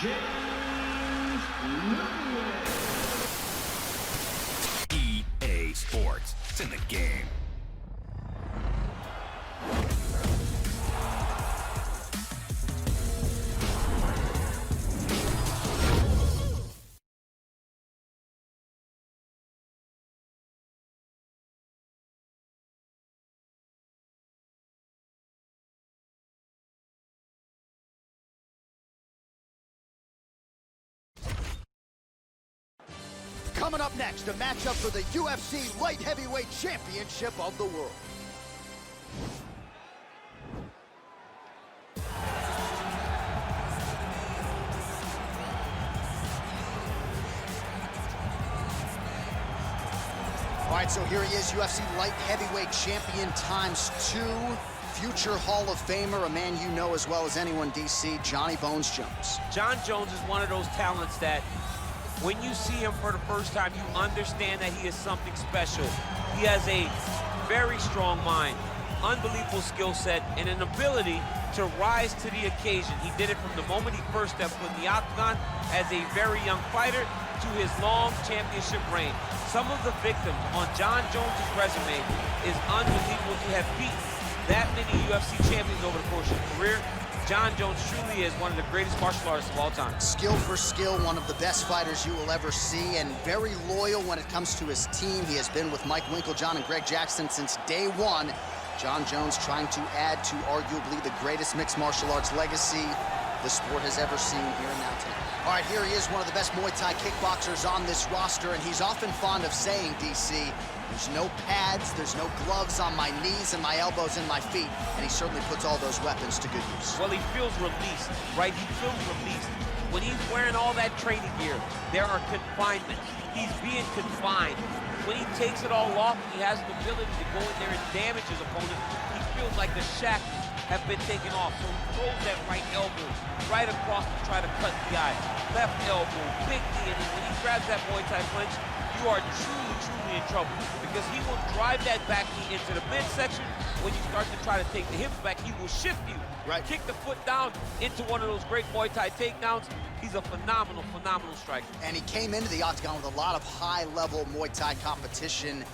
EA Sports. It's in the game. Coming up next, a matchup for the UFC Light Heavyweight Championship of the world. All right, so here he is, UFC Light Heavyweight Champion ×2. Future Hall of Famer, a man you know as well as anyone, DC, Johnny Bones Jones. John Jones is one of those talents that when you see him for the first time, you understand that he is something special. He has a very strong mind, unbelievable skill set, and an ability to rise to the occasion. He did it from the moment he first stepped foot in the octagon as a very young fighter to his long championship reign. Some of the victims on John Jones' resume is unbelievable to have beaten that many UFC champions over the course of his career. John Jones truly is one of the greatest martial artists of all time. Skill for skill, one of the best fighters you will ever see, and very loyal when it comes to his team. He has been with Mike Winkeljohn and Greg Jackson since day one. John Jones trying to add to arguably the greatest mixed martial arts legacy the sport has ever seen here and now tonight. All right, here he is, one of the best Muay Thai kickboxers on this roster, and he's often fond of saying, DC, there's no pads, there's no gloves on my knees and my elbows and my feet, and he certainly puts all those weapons to good use. Well, he feels released, right? He feels released. When he's wearing all that training gear, there are confinements. He's being confined. When he takes it all off, he has the ability to go in there and damage his opponent. He feels like the shackles have been taken off, so he throws that right elbow right across to try to cut the eye. Left elbow, big knee, and when he grabs that Muay Thai clinch, you are truly, truly in trouble, because he will drive that back knee into the midsection. When you start to try to take the hips back, he will shift you. Right. Kick the foot down into one of those great Muay Thai takedowns. He's a phenomenal, phenomenal striker. And he came into the octagon with a lot of high-level Muay Thai competition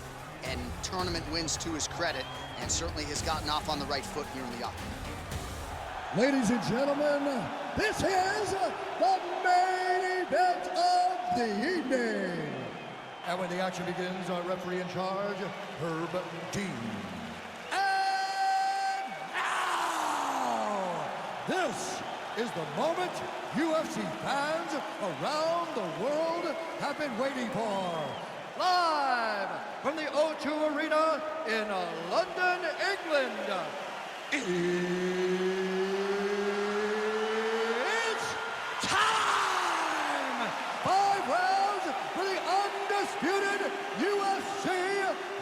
and tournament wins to his credit, and certainly has gotten off on the right foot here in the octagon. Ladies and gentlemen, this is the main event of the evening. And when the action begins, our referee in charge, Herb Dean. And now, this is the moment UFC fans around the world have been waiting for. Live from the O2 Arena in London, England. It's time! 5 rounds for the undisputed UFC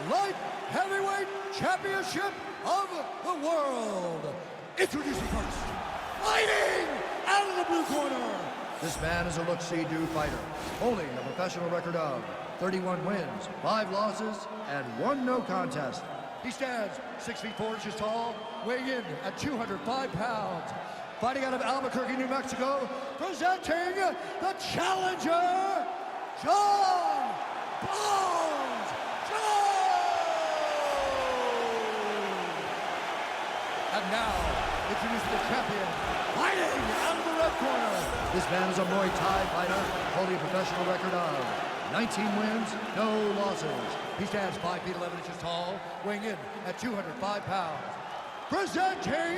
Light Heavyweight Championship of the world. Introducing first, fighting out of the blue corner. This man is a look-see-do fighter, holding a professional record of 31 wins, 5 losses, and 1 no contest. He stands 6 feet 4 inches tall, weighing in at 205 pounds. Fighting out of Albuquerque, New Mexico, presenting the challenger, John Bones Jones! And now, introducing the champion, fighting out of the red corner. This man is a Muay Thai fighter, holding a professional record of 19 wins, no losses. He stands 5 feet 11 inches tall, weighing in at 205 pounds. Presenting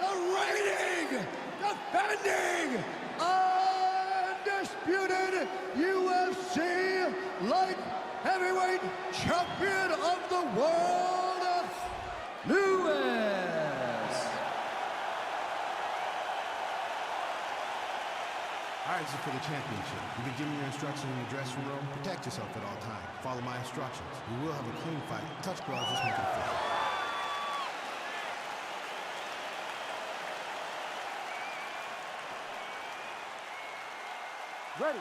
the reigning, defending, undisputed UFC Light Heavyweight Champion of the world, Lewis. All right, this is for the championship. You can give me your instructions in your dressing room. Protect yourself at all times. Follow my instructions. We will have a clean fight. Touch gloves, let's make it fair. Ready.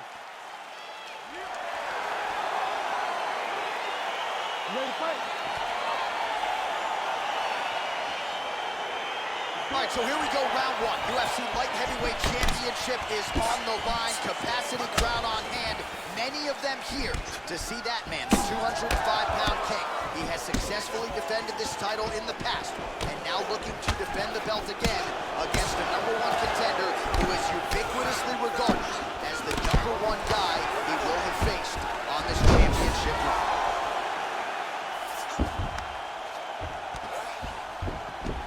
Ready to fight? All right, so here we go, round 1. UFC Light Heavyweight Championship. championship is on the line. Capacity crowd on hand. Many of them here to see that man, the 205-pound king. He has successfully defended this title in the past, and now looking to defend the belt again against a #1 contender who is ubiquitously regarded as the #1 guy he will have faced on this championship run.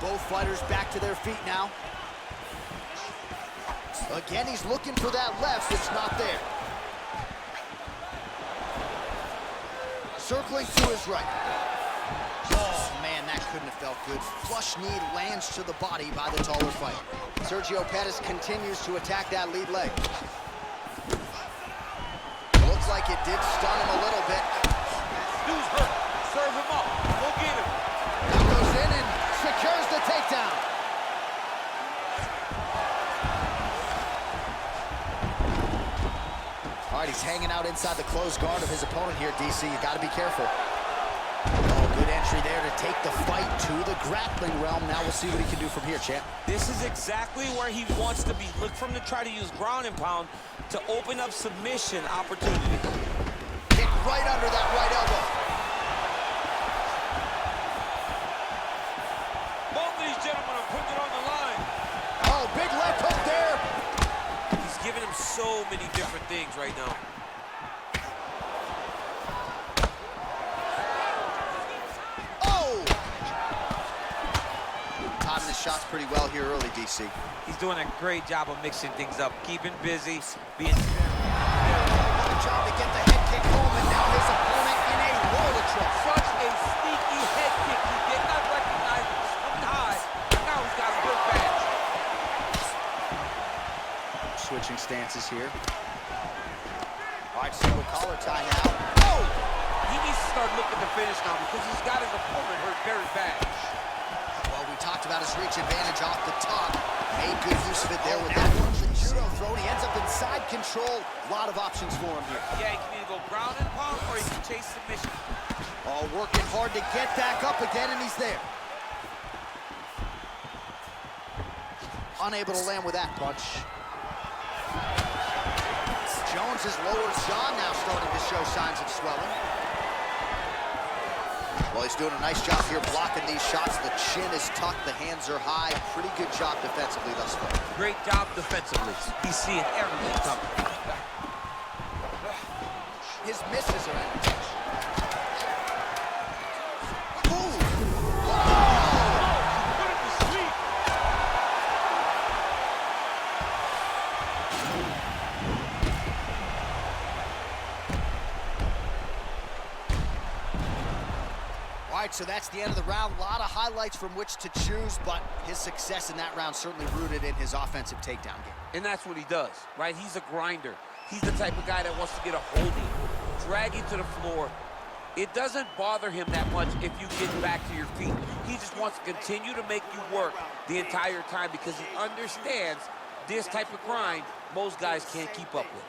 Both fighters back to their feet now. Again, he's looking for that left. It's not there. Circling to his right. Oh, man, that couldn't have felt good. Flush knee lands to the body by the taller fighter. Sergio Pettis continues to attack that lead leg. Looks like it did stun him a little bit. Dude's hurt. Serve him up. Go get him. Now goes in and secures the takedown. All right, he's hanging out inside the closed guard of his opponent here, DC. You got to be careful. Oh, good entry there to take the fight to the grappling realm. Now we'll see what he can do from here, champ. This is exactly where he wants to be. Look for him to try to use ground and pound to open up submission opportunity. Kick right under that right elbow. Both of these gentlemen are putting it on the line. Oh, big left hook there. He's giving him so many different things right now. Oh! Timing the shots pretty well here early, DC. He's doing a great job of mixing things up, keeping busy, being... Good job to get the head kick home, and now his opponent in a roller trouble. Such a sneaky head kick. He did not recognize it was coming high. Now he's got a good back. Switching stances here. All right, single collar tie now. Oh! He needs to start looking to finish now because he's got his opponent hurt very bad. Well, we talked about his reach advantage off the top. Made good use of it there with that judo throw. He ends up in side control. A lot of options for him here. Yeah, he can either go ground and pound or he can chase submission. Oh, working hard to get back up again, and he's there. Unable to land with that punch. Jones's lower jaw now starting to show signs of swelling. Well, he's doing a nice job here blocking these shots. The chin is tucked, the hands are high. Pretty good job defensively thus far. Great job defensively. He's seeing everything coming. His misses are empty. All right, so that's the end of the round. A lot of highlights from which to choose, but his success in that round certainly rooted in his offensive takedown game. And that's what he does, right? He's a grinder. He's the type of guy that wants to get a hold of you, drag you to the floor. It doesn't bother him that much if you get back to your feet. He just wants to continue to make you work the entire time because he understands this type of grind most guys can't keep up with.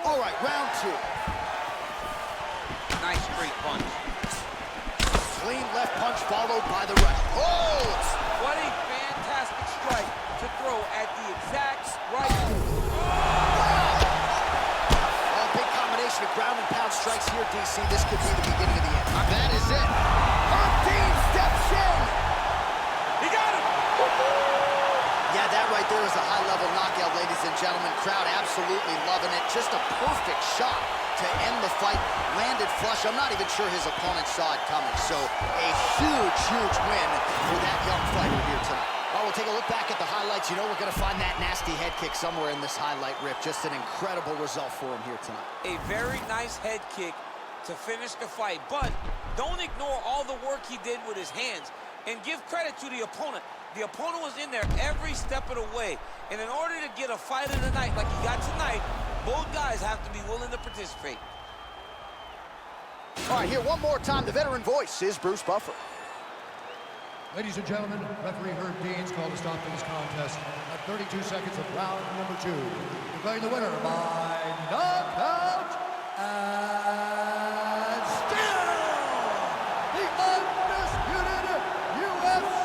All right, round two. Nice straight punch. Clean left punch followed by the right. Oh! What a fantastic strike to throw at the exact right. Oh, big combination of ground and pound strikes here, DC. This could be the beginning of the end. That is it. Dean steps in. He got him. Yeah, that right there is a high-level knockout, ladies and gentlemen. Crowd absolutely loving it. Just a perfect shot to end the fight. Landed flush. I'm not even sure his opponent saw it coming. So a huge, huge win for that young fighter here tonight. Well, we'll take a look back at the highlights. You know we're going to find that nasty head kick somewhere in this highlight rip. Just an incredible result for him here tonight. A very nice head kick to finish the fight, but don't ignore all the work he did with his hands and give credit to the opponent. The opponent was in there every step of the way, and in order to get a fight of the night like he got tonight, both guys have to be willing to participate. All right, here one more time, the veteran voice is Bruce Buffer. Ladies and gentlemen, referee Herb Dean's called a stop to this contest at 32 seconds of round number 2. Declaring the winner by knockout and still the undisputed UFC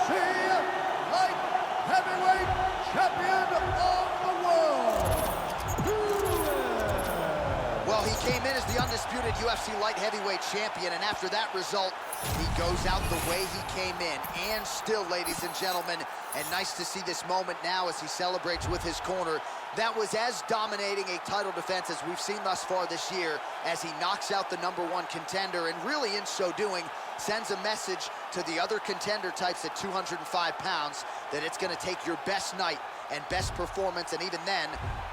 UFC light heavyweight champion, and after that result, he goes out the way he came in. And still, ladies and gentlemen, and nice to see this moment now as he celebrates with his corner. That was as dominating a title defense as we've seen thus far this year, as he knocks out the #1 contender, and really in so doing, sends a message to the other contender types at 205 pounds that it's gonna take your best night and best performance, and even then,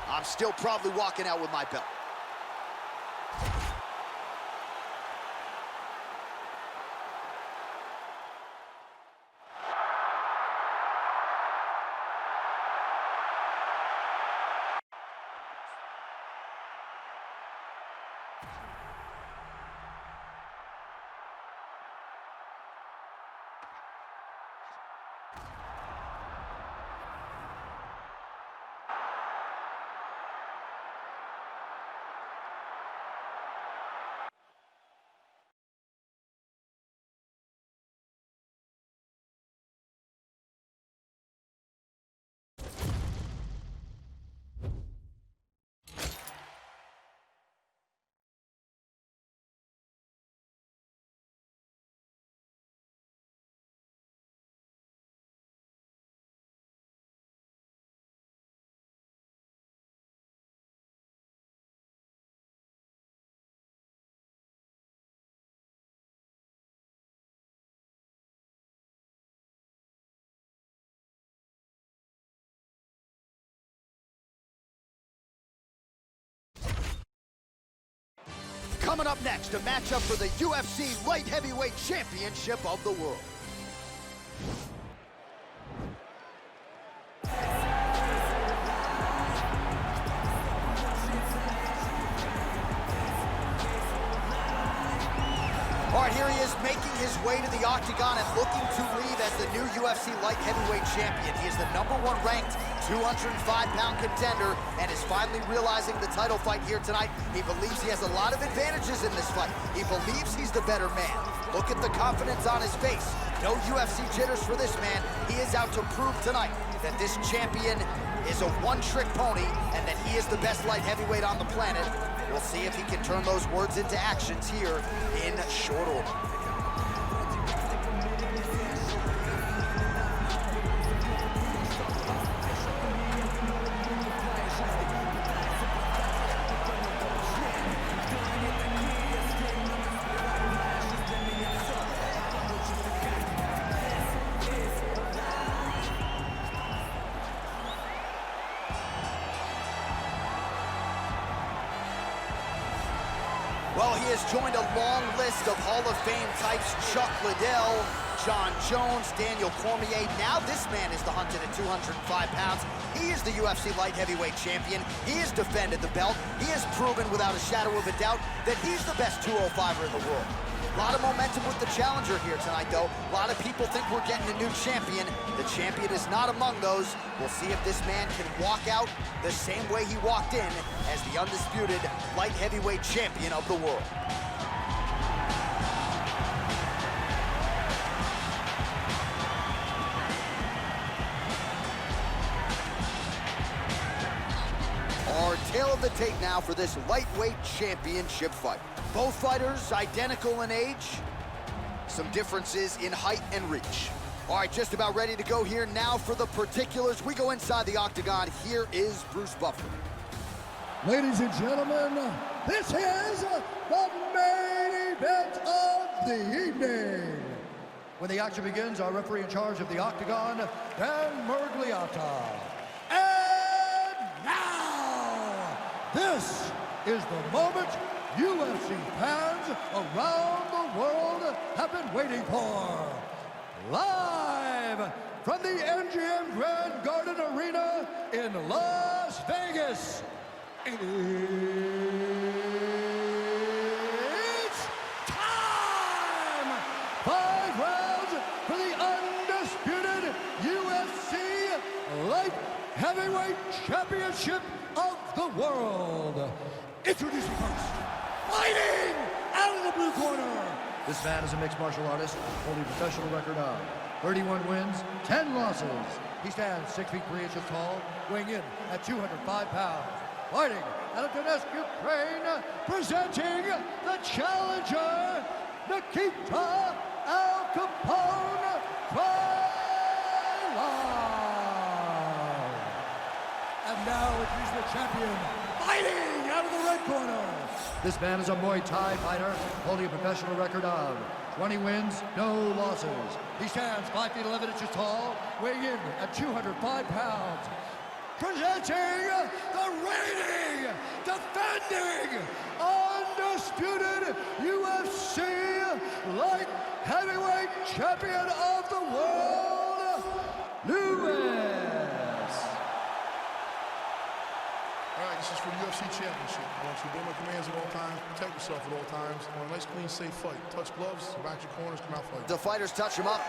I'm still probably walking out with my belt. Coming up next, a matchup for the UFC Light Heavyweight Championship of the world. All right, here he is making his way to the octagon and looking to leave as the new UFC Light Heavyweight Champion. He is the #1 ranked 205-pound contender and is finally realizing the title fight here tonight. He believes he has a lot of advantages in this fight. He believes he's the better man. Look at the confidence on his face. No UFC jitters for this man. He is out to prove tonight that this champion is a one-trick pony and that he is the best light heavyweight on the planet. We'll see if he can turn those words into actions here in short order. Well, he has joined a long list of Hall of Fame types: Chuck Liddell, John Jones, Daniel Cormier. Now this man is the hunted at 205 pounds. He is the UFC light heavyweight champion. He has defended the belt. He has proven without a shadow of a doubt that he's the best 205er in the world. A lot of momentum with the challenger here tonight, though. A lot of people think we're getting a new champion. The champion is not among those. We'll see if this man can walk out the same way he walked in as the undisputed light heavyweight champion of the world. Our tale of the tape now for this lightweight championship fight. Both fighters identical in age, some differences in height and reach. All right, just about ready to go here now for the particulars. We go inside the octagon. Here is Bruce Buffer. Ladies and gentlemen, this is the main event of the evening. When the action begins, our referee in charge of the octagon, Dan Murgliata. And now, this is the moment UFC fans around the world have been waiting for. Live from the MGM Grand Garden Arena in Las Vegas, it's time! 5 rounds for the undisputed UFC Light Heavyweight Championship of the world. Introducing first, fighting out of the blue corner. This man is a mixed martial artist, holding a professional record of 31 wins, 10 losses. He stands 6 feet 3 inches tall, weighing in at 205 pounds. fighting out of Donetsk, Ukraine, presenting the challenger, Nikita Al Capone Krylov. And now introducing the champion, fighting out of the red corner. This man is a Muay Thai fighter holding a professional record of 20 wins, no losses. He stands 5 feet 11 inches tall, weighing in at 205 pounds. Presenting the reigning, defending, undisputed UFC light heavyweight champion of the world, Lewis. All right, this is for the UFC Championship. I want you to obey my commands at all times, protect yourself at all times. I want a nice, clean, safe fight. Touch gloves, back your corners, come out fighting. The fighters touch him up.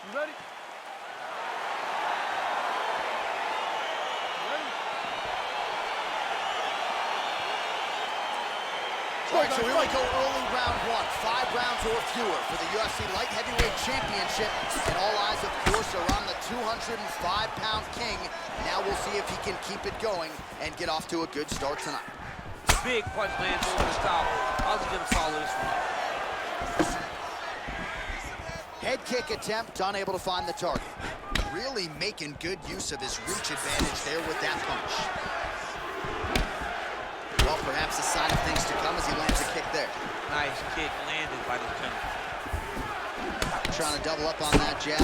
You ready? All right, so here we go, early round one. 5 rounds or fewer for the UFC Light Heavyweight Championship. And all eyes, of course, are on the 205-pound king. Now we'll see if he can keep it going and get off to a good start tonight. Big punch lands over the top. How's he gonna follow this one? Head kick attempt, unable to find the target. Really making good use of his reach advantage there with that punch. Well, perhaps a sign of things to come as he lands a kick there. Nice kick landed by the gentleman. Trying to double up on that jab.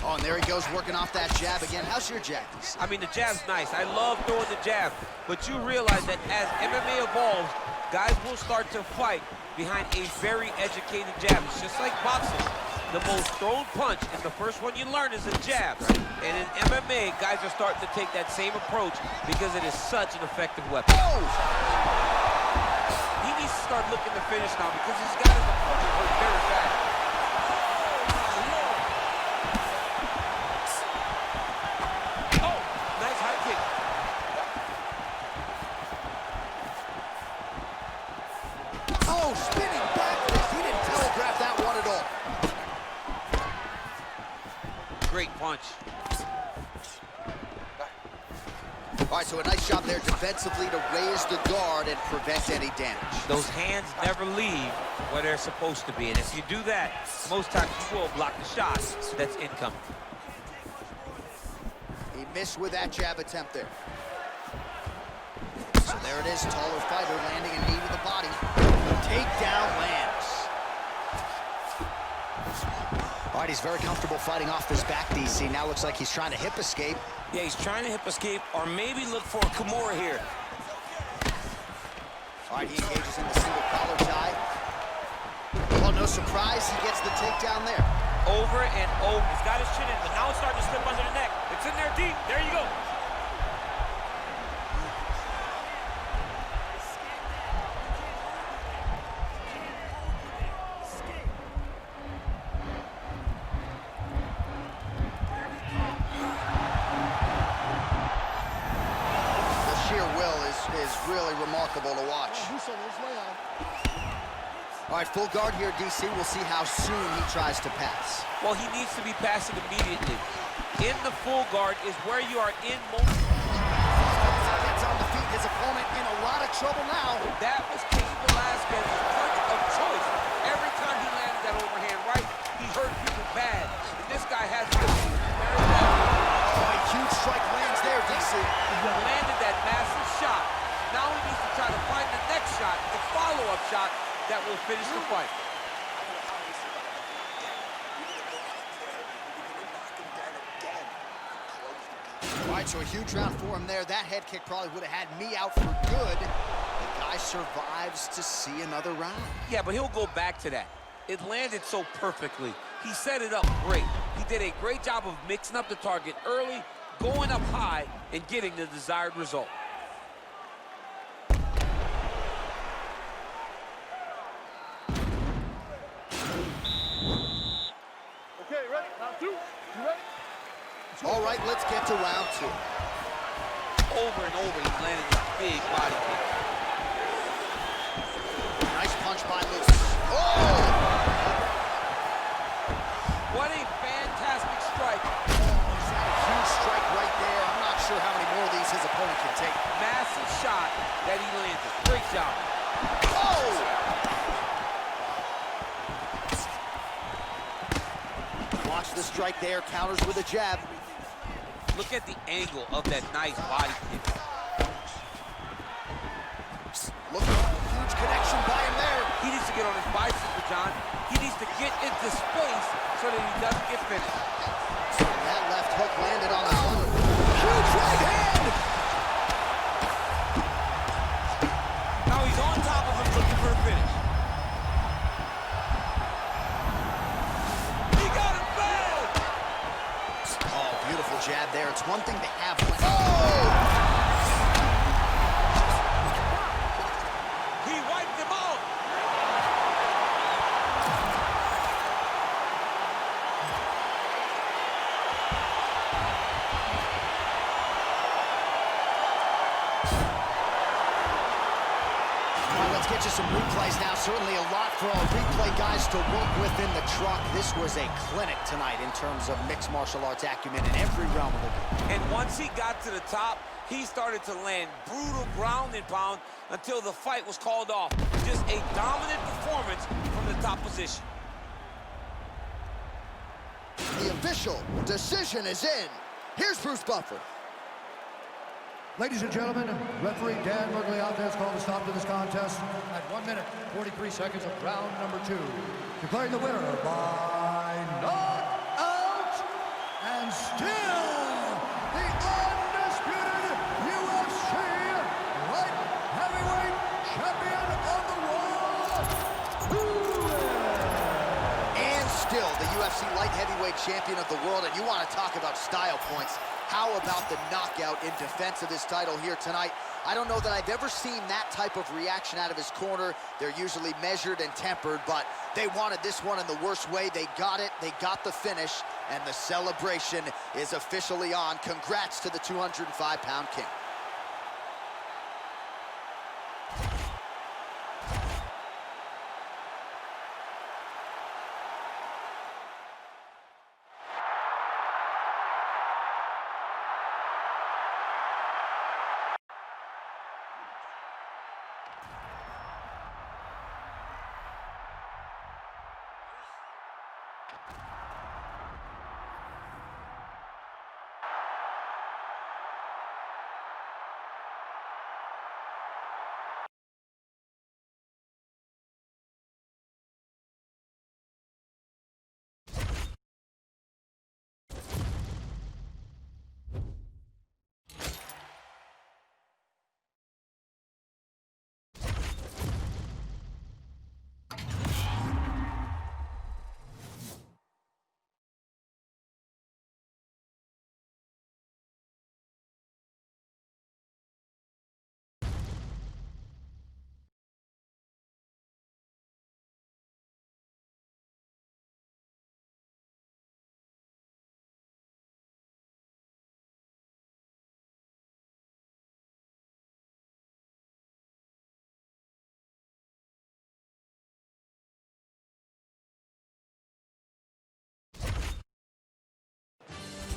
Oh, and there he goes, working off that jab again. How's your jab? I mean, the jab's nice. I love throwing the jab, but you realize that as MMA evolves, guys will start to fight behind a very educated jab. It's just like boxing. The most thrown punch, and the first one you learn is a jab. And in MMA, guys are starting to take that same approach because it is such an effective weapon. Oh! He needs to start looking to finish now because he's got his opponent hurt very bad. Oh, nice high kick. Oh, spinning back fist. He didn't telegraph that one at all. Great punch. All right, so a nice job there defensively to raise the guard and prevent any damage. Those hands never leave where they're supposed to be, and if you do that, most times you will block the shot that's incoming. He missed with that jab attempt there. So there it is, taller fighter landing a knee to the body. Takedown lands. All right, he's very comfortable fighting off his back, DC. Now looks like he's trying to hip escape. Yeah, he's trying to hip escape or maybe look for a Kimura here. All right, he engages in the single collar tie. Well, no surprise, he gets the takedown there. Over and over. He's got his chin in, but now it's starting to slip under the neck. It's in there deep. There you go. Is really remarkable to watch. All right, full guard here, DC. We'll see how soon he tries to pass. Well, he needs to be passing immediately. In the full guard is where you are in most. Gets on the feet, his opponent in a lot of trouble now. That was Cain Velasquez's punch of choice. Every time he landed that overhand right, he hurt people bad. And this guy has to very well. Oh, a huge strike lands there, DC. He landed that massive shot. Now he needs to try to find the next shot, the follow-up shot that will finish the fight. All right, so a huge round for him there. That head kick probably would have had me out for good. The guy survives to see another round. Yeah, but he'll go back to that. It landed so perfectly. He set it up great. He did a great job of mixing up the target early, going up high, and getting the desired result. Okay, ready? Round two. You ready? All right, let's get to round two. Over and over, he landed this big body kick. Nice punch by Lewis. more of these his opponent can take. Massive shot that he landed. Great job. Oh! Watch the strike there, counters with a jab. Look at the angle of that nice body kick. Look at a huge connection by him there. He needs to get on his bicycle, John. He needs to get into space so that he doesn't get finished. That left hook landed on the huge right hand. Now he's on top of him looking for a finish. He got him bad. Oh, beautiful jab there. It's one thing to have. Oh! He wiped him out. Let's get you some replays now. Certainly a lot for our replay guys to work with in the truck. This was a clinic tonight in terms of mixed martial arts acumen in every realm of the game. And once he got to the top, he started to land brutal ground and pound until the fight was called off. Just a dominant performance from the top position. The official decision is in. Here's Bruce Buffer. Ladies and gentlemen, referee Dan Mergliata has called a stop to this contest at 1 minute, 43 seconds of round number 2. Declaring the winner by knockout, and still the undisputed UFC light heavyweight champion of the world, And still the UFC light heavyweight champion of the world. And you want to talk about style points. How about the knockout in defense of his title here tonight? I don't know that I've ever seen that type of reaction out of his corner. They're usually measured and tempered, but they wanted this one in the worst way. They got it, they got the finish, and the celebration is officially on. Congrats to the 205-pound king.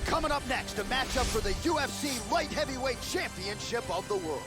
Coming up next, a matchup for the UFC Light Heavyweight Championship of the world.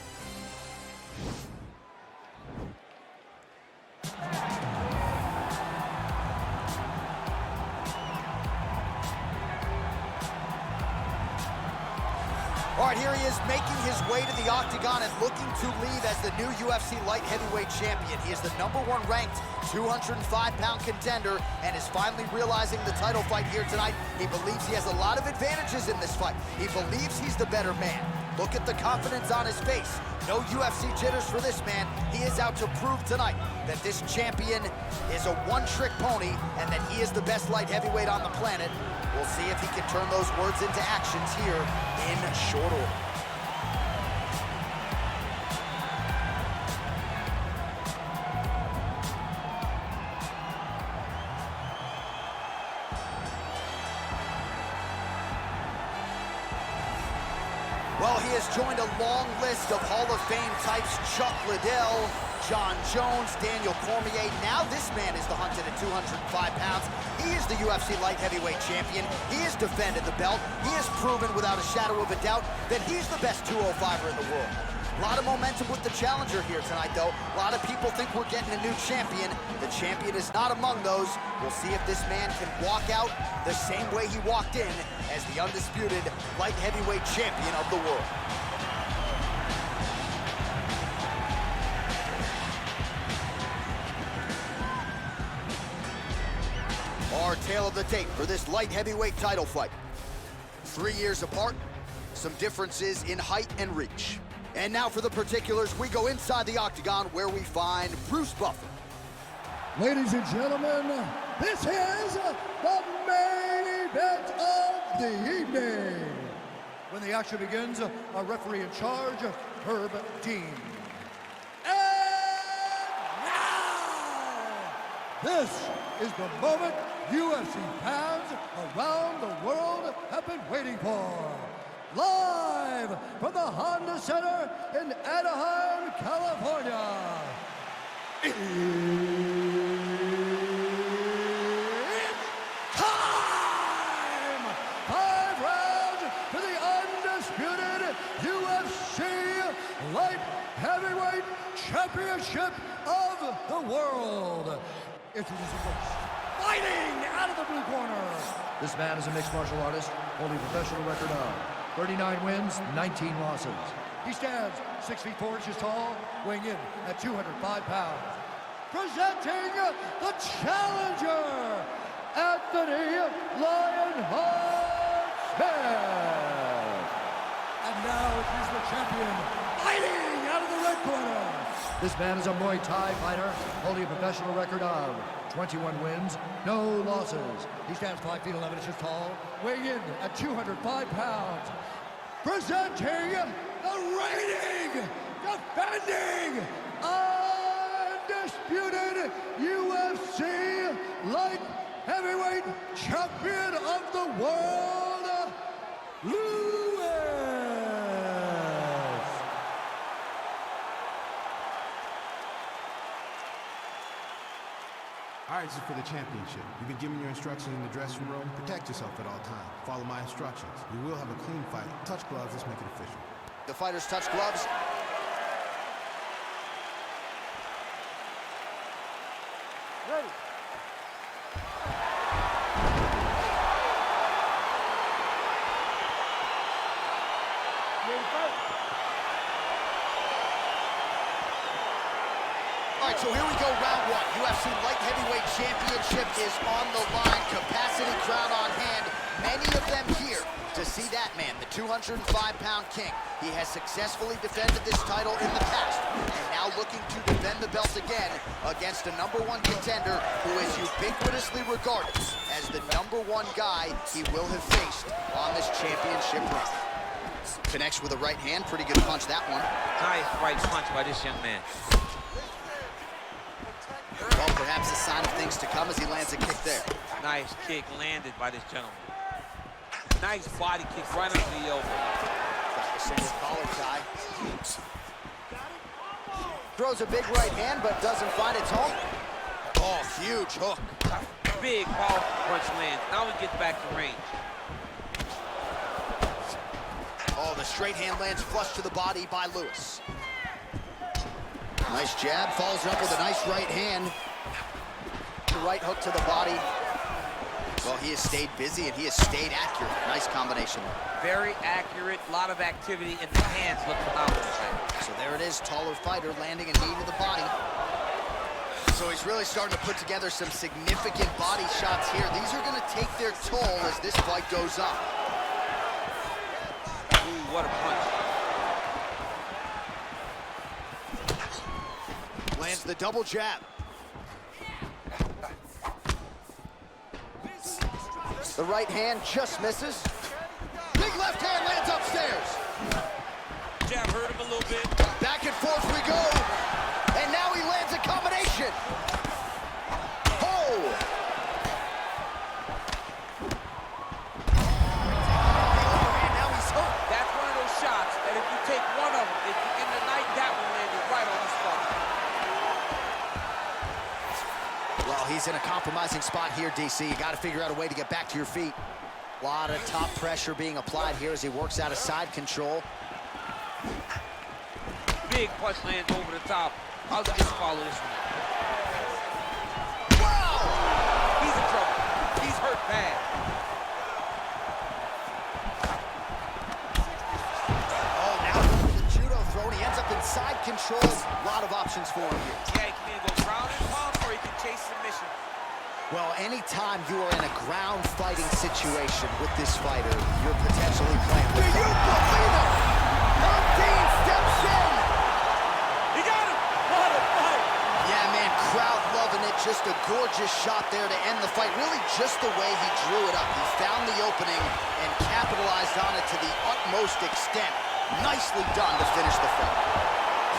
All right, here he is making his way to the octagon and looking to leave as the new UFC light heavyweight champion. He is the #1 ranked 205-pound contender and is finally realizing the title fight here tonight. He believes he has a lot of advantages in this fight. He believes he's the better man. Look at the confidence on his face. No UFC jitters for this man. He is out to prove tonight that this champion is a one-trick pony and that he is the best light heavyweight on the planet. We'll see if he can turn those words into actions here in short order. Well, He has joined a long list of Hall of Fame types: Chuck Liddell, John Jones, Daniel Cormier. Now this man is the hunted at 205 pounds. He is the UFC light heavyweight champion. He has defended the belt. He has proven without a shadow of a doubt that he's the best 205er in the world. A lot of momentum with the challenger here tonight, though. A lot of people think we're getting a new champion. The champion is not among those. We'll see if this man can walk out the same way he walked in as the undisputed light heavyweight champion of the world. Our tale of the tape for this light heavyweight title fight. 3 years apart, some differences in height and reach. And now for the particulars, we go inside the octagon where we find Bruce Buffer. Ladies and gentlemen, this is the main event of the evening. When the action begins, our referee in charge, Herb Dean. And now, this is the moment UFC fans around the world have been waiting for. Live from the Honda Center in Anaheim, California. It's time! 5 rounds for the undisputed UFC Light Heavyweight Championship of the world. Introducing first, fighting out of the blue corner. This man is a mixed martial artist, holding a professional record of 39 wins, 19 losses. He stands 6 feet 4 inches tall, weighing in at 205 pounds. Presenting the challenger, Anthony Lionheart Smith. And now he's the champion, fighting out of the red corner. This man is a Muay Thai fighter, holding a professional record of 21 wins, no losses. He stands 5 feet 11 inches tall, weighing in at 205 pounds. Presenting the reigning, defending, undisputed UFC light heavyweight champion of the world, Lewis. All right, this is for the championship. You've been given your instructions in the dressing room. Protect yourself at all times. Follow my instructions. We will have a clean fight. Touch gloves. Let's make it official. The fighters touch gloves. Ready. All right, so here we go, round one. UFC Light Heavyweight Championship is on the line. Capacity crowd on hand. Many of them here to see that man, the 205-pound king. He has successfully defended this title in the past, and now looking to defend the belt again against a #1 contender who is ubiquitously regarded as the #1 guy he will have faced on this championship run. Connects with a right hand, pretty good punch that one. Nice right punch by this young man. Well, perhaps a sign of things to come as he lands a kick there. Nice kick landed by this gentleman. Nice body kick right under the elbow. Got the single collar tie. Throws a big right hand, but doesn't find its home. Oh, huge hook. Big, powerful punch lands. Now we get back to range. Oh, the straight hand lands flush to the body by Lewis. Nice jab, follows up with a nice right hand. The right hook to the body. Well, he has stayed busy and he has stayed accurate. Nice combination. Very accurate, a lot of activity, and the hands look phenomenal. So there it is, taller fighter landing a knee to the body. So he's really starting to put together some significant body shots here. These are going to take their toll as this fight goes on. Ooh, what a punch. Lands the double jab. The right hand just misses. Big left hand lands upstairs. Jab hurt him a little bit. Back and forth we go. And now he lands a combination. Oh! Now he's hurt. That's one of those shots that if he's in a compromising spot here, DC. You got to figure out a way to get back to your feet. A lot of top pressure being applied here as he works out of side control. Big punch lands over the top. I'll just follow this one. Wow! He's in trouble. He's hurt bad. Oh, now with the judo throw, and he ends up in side control. A lot of options for him here. Yeah, he can either go ground and pound or he can chase submission. Well, anytime you are in a ground fighting situation with this fighter, you're potentially playing with fire. Do you believe it? Dean steps in. He got him. What a fight. Yeah, man, crowd loving it. Just a gorgeous shot there to end the fight. Really just the way he drew it up. He found the opening and capitalized on it to the utmost extent. Nicely done to finish the fight.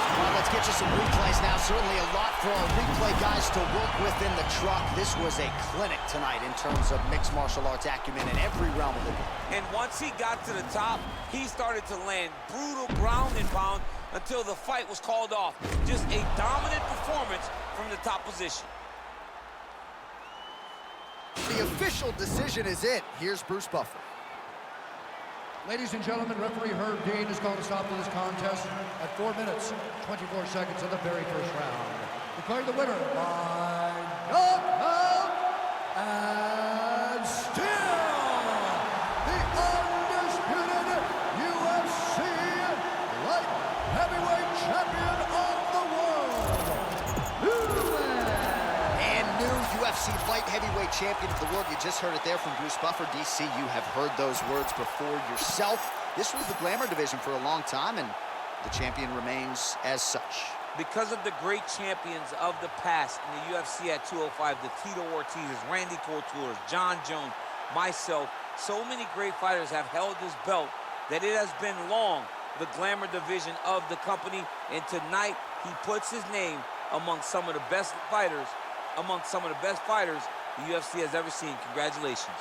Well, let's get you some replays now. Certainly a lot for our replay guys to work with in the truck. This was a clinic tonight in terms of mixed martial arts acumen in every realm of it. And once he got to the top, he started to land brutal ground and pound until the fight was called off. Just a dominant performance from the top position. The official decision is in. Here's Bruce Buffer. Ladies and gentlemen, referee Herb Dean has called a stop to this contest at 4 minutes, 24 seconds of the very first round. Declaring the winner by knockout and still the undisputed UFC light heavyweight champion of the world, And new UFC light heavyweight champion of the world. You just heard it there from Bruce Buffer. DC, you have heard those words before yourself. This was the glamour division for a long time, and the champion remains as such. Because of the great champions of the past in the UFC at 205, the Tito Ortiz's, Randy Couture's, John Jones, myself, so many great fighters have held this belt that it has been long the glamour division of the company, and tonight he puts his name among some of the best fighters, the UFC has ever seen. Congratulations.